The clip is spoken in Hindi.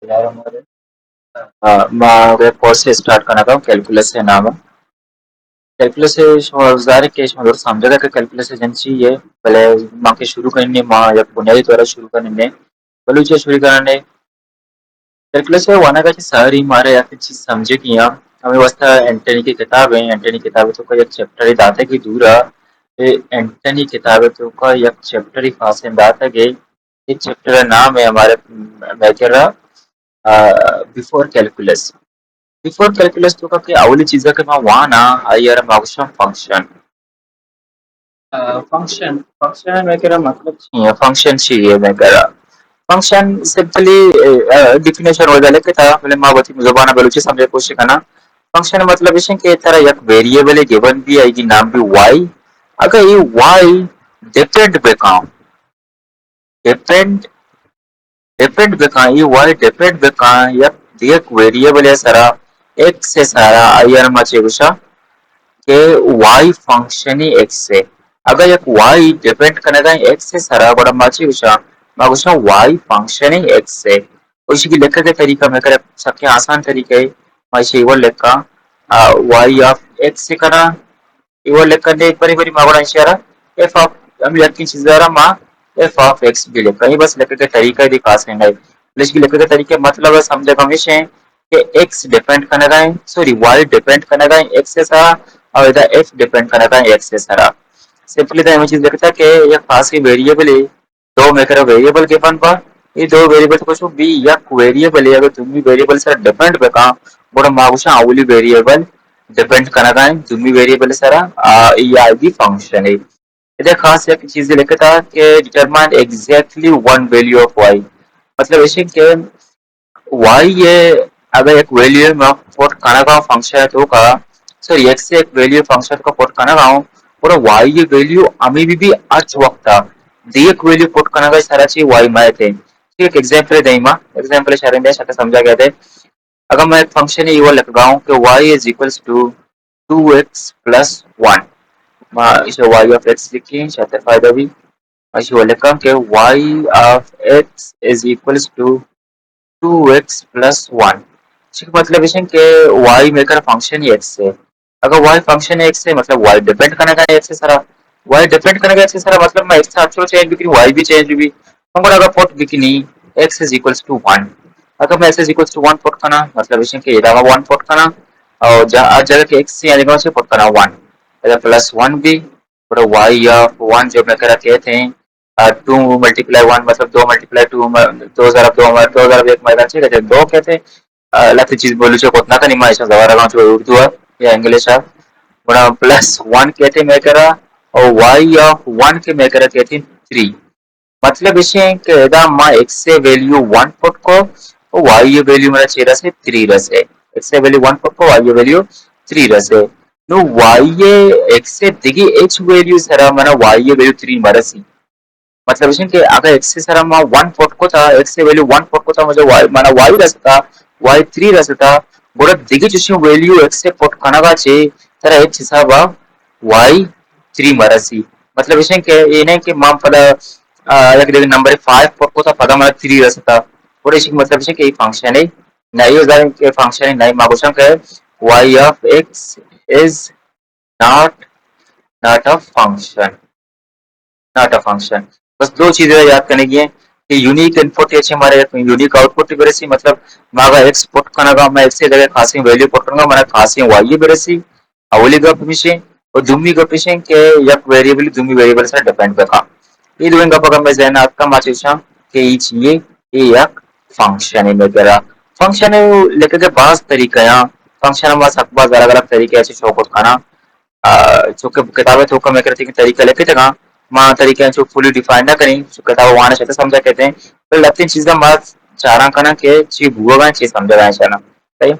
यार हमारे मैं कोर्स स्टार्ट करना था कैलकुलस से नाम है कैलकुलस से ज़ाहिर के मतलब समझा कि कैलकुलस एजेंसी है पहले माँ के शुरू करने माँ या बुनियादी तौर शुरू करने बलूचिया शुरू करने कैलकुलस है वाना का सारी मारे या फिर चीज समझे कि यहाँ हमें वास्ता एंटनी की किताब है एंटनी किताब है तो का एक चैप्टर ही दाता की दूरा एंटनी किताब है तो का एक चैप्टर ही खास है दाता के एक चैप्टर का नाम है हमारे मैं कह रहा बिफोर कैलकुलस बिफोर कैलकुलस तो का कि अवली चीज़ के मैं वाना आयर माउशम फंक्शन फंक्शन फंक्शन मैं कह रहा मतलब चाहिए फंक्शन चाहिए मैं कह रहा फंक्शन सिंपली डिफिनेशन हो जाले कि था पहले माँ बती जुबाना बलूची समझे कोशिश करना फंक्शन मतलब इसे कि तरह एक वेरिएबल है गिवन भी आएगी नाम भी y अगर ये y डिपेंड बेकाम डिपेंड डिपेंड बेका ये y डिपेंड बेका एक वेरिएबल है सारा x से सारा आयर माचे विषा के y फंक्शन ही x से अगर एक y डिपेंड करेगा x से सारा बड़ा माची विषा मागुशा y फंक्शन ही x से उसी की लेखा के तरीका में करे सबके आसान तरीके है माची वो लेखा y ऑफ x से करा इवर लेकर एक बारी बारी मावड़ा इशारा एफ ऑफ हम लेकिन चीज़ारा मा एफ ऑफ एक्स भी लेकर ये बस लेकर के तरीका ही खास है इंग्लिश की लेकर के तरीके मतलब समझे हमेशा कि एक्स डिपेंड करने है सॉरी वाई डिपेंड करने है एक्स से सारा और इधर एफ डिपेंड करने है एक्स से सारा सिंपली तो हमें चीज लगता है कि ये खास ही वेरिएबल है दो मेकर वेरिएबल के फन पर ये दो वेरिएबल तो कुछ भी या वेरिएबल है अगर तुम भी वेरिएबल से डिपेंड बेका बड़ा मागुशा आवली वेरिएबल डिपेंड करना है तुम्ही वेरिएबल सारा ये आएगी फंक्शन है इधर खास एक चीज लिखा था कि determine exactly one value of y मतलब ऐसे कि वाई ये अगर एक वैल्यू में पोर्ट करना का फंक्शन है तो का सॉरी एक्स से एक वैल्यू फंक्शन का पोर्ट करना का और वाई ये वैल्यू अमी भी आज वक्त दी एक वैल्यू पोर्ट करना का सारा चीज वाई में थे एक एग्जांपल दे मा एग्जांपल शायद शायद समझा गया थे अगर मैं एक फंक्शन है ये लिख रहा हूँ कि y is equals to 2x plus 1 इसे y ऑफ x लिखिए शायद फायदा भी इसे लिखा कि y of x is equals to 2x plus 1 इसका मतलब है कि y मेकर फंक्शन ही x है अगर y फंक्शन है x है मतलब y डिपेंड करने का x से सारा y डिपेंड करने का x से सारा मतलब मैं x अच्छा चेंज भी y भी चेंज भी हम अगर पोर्ट बिकनी x इज इक्वल्स टू 1 अगर मैं x इज इक्वल्स टू 1 पोर्ट करना मतलब है कि इधर 1 पोर्ट करना और जगह के x से आने से पोर्ट करना 1 इधर प्लस 1 भी और y ऑफ 1 जो मैं करा कहते हैं 2 मल्टीप्लाई 1 मतलब 2 मल्टीप्लाई 2 दो हजार दो हमारे 2001 मैदान ठीक है दो कहते लती चीज बोलू छे कोतना का निमा ऐसा जवारा गांव छो उर्दू है या इंग्लिश है बड़ा प्लस 1 कहते मैं करा और y ऑफ 1 के मैं करा कहते 3 मतलब इसे कि यदा माँ x से वैल्यू 1 पुट को और y ये वैल्यू मेरा चेहरा से 3 रसे x से वैल्यू 1 पुट को y ये वैल्यू 3 रसे नो y ये x से दिगी h वैल्यू सरा मना y ये वैल्यू 3 मरसी मतलब इसे कि अगर x से सरा माँ 1 पुट को था x से वैल्यू 1 पुट को था मुझे y मना y रसता y 3 रसता बोला दिगी जिसमें वैल्यू x से पुट करना का चे तेरा h हिसाब y 3 मरसी मतलब इसे कि ये नहीं कि माँ पदा like number 5 को था पदा मला 3 रसता और इसी मतलब इसे कि फंक्शन है नहीं हो जाए कि फंक्शन है नहीं मागोशम के y of x is not not a function not a function बस दो चीजें याद करने की है कि यूनिक इनपुट अच्छे हमारे यूनिक आउटपुट बेरेसी मतलब मागा एक्स पुट करना मैं एक्स जगह खासी वैल्यू पुट करूंगा मैं खासी वाई बेरेसी अवली गप मिशे और दुम्मी गप मिशे के यक वेरिएबल दुम्मी वेरिएबल से डिपेंड बेका ये दोनों गप अगर मैं जहन आपका माचिशा के ये यक फंक्शन है मेरा फंक्शन है लेकर के बास तरीका है फंक्शन हमारा सब अलग अलग तरीके ऐसे शो को खाना चूंकि किताबें तो कम करती की तरीका लेते थे माँ तरीके जो फुली डिफाइन ना करी किताब वहां से समझा कहते हैं पर लगती चीजें बात चारा कना के ची भूगा ची समझा रहा है सही